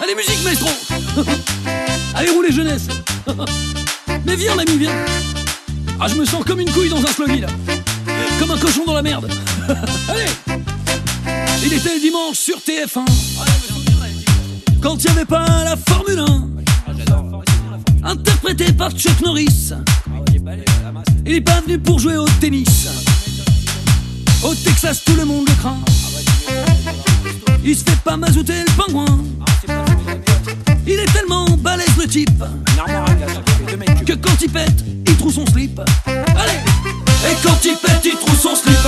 Allez, musique, maestro. Allez, roulez, jeunesse. Mais viens, mamie, viens. Ah, je me sens comme une couille dans un sluggy, là. Comme un cochon dans la merde. Allez. Il était le dimanche sur TF1. Quand il n'y avait pas la Formule 1, interprété par Chuck Norris. Il est pas venu pour jouer au tennis. Au Texas, tout le monde le craint. Il se fait pas mazouter le pingouin. Il est tellement balèze le type que quand il pète, il trouve son slip. Allez. Et quand il pète, il trouve son slip.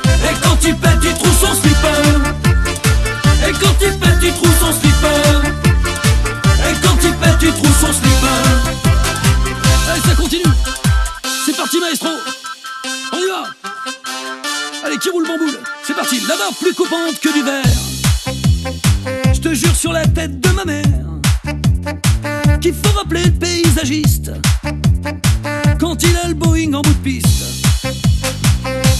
Et quand il pète, il trouve son slip. Et quand il pète, il trouve son slip. Et quand il pète, il trouve son slip. Allez, ça continue. C'est parti, maestro. On y va. Allez, qui roule bamboule. C'est parti. La barre plus coupante que du verre. Je te jure sur la tête de ma mère qu'il faut rappeler le paysagiste quand il a le Boeing en bout de piste.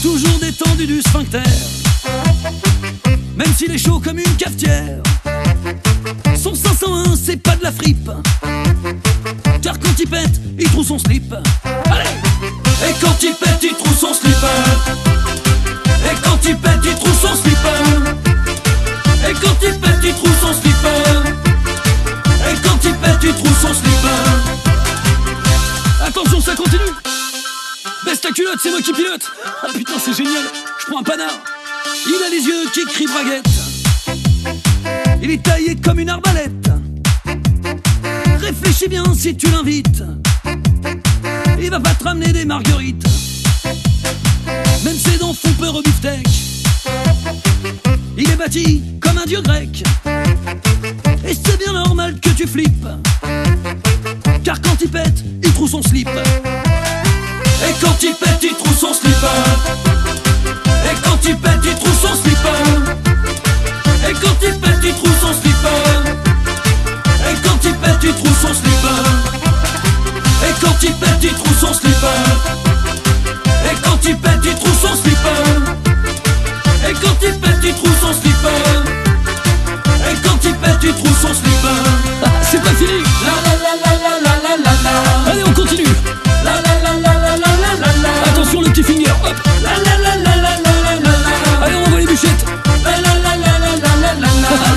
Toujours détendu du sphincter, même s'il est chaud comme une cafetière. Son 501 c'est pas de la fripe, car quand il pète, il trouve son slip. Allez. Et quand il pète, il trouve son slip. Et quand il pète, il trouve son slip. Et quand il pète, il trouve son slip. Et quand il pète, il trouve son slip. Attention, ça continue. Baisse ta culotte, c'est moi qui pilote. Ah putain, c'est génial. Je prends un panard. Il a les yeux qui crient braguette. Il est taillé comme une arbalète. Réfléchis bien si tu l'invites. Il va pas te ramener des marguerites. Même ses dents font peur au beefsteak. Il est bâti comme un dieu grec. Et c'est bien normal que tu flippes, car quand il pète, il trouve son slip. Et quand il pète, il trouve son slip. Et quand il pète, il trouve son slip. Et quand il pète, il trouve son slip. Et quand il pète, il trouve son slip. Et quand il pète, il trouve son slip. Et quand il pète, il trouve son slip. Et quand il pète, il trouve son slip. Et quand il pète, il trouve son slip. Ah, c'est pas fini. La la la la la la la la. Allez, on continue. La la la la la la la la. Attention le petit finger. Hop. La la la la la la la la. Allez, on envoie les bûchettes. La la la la la la la la.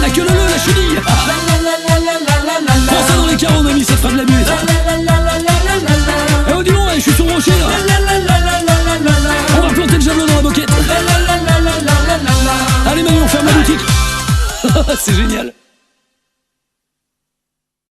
La queue leu, la chenille. La la la la la la la. Prends ça dans les carreaux, mamie, ça fera de la buée. La la la la la la la. Eh oh, dis donc, je suis sur le rocher là. La la la la la la la. On va planter le javelot dans la boquette. La la la la la la la la. Allez, mamie, on ferme la boutique. C'est génial.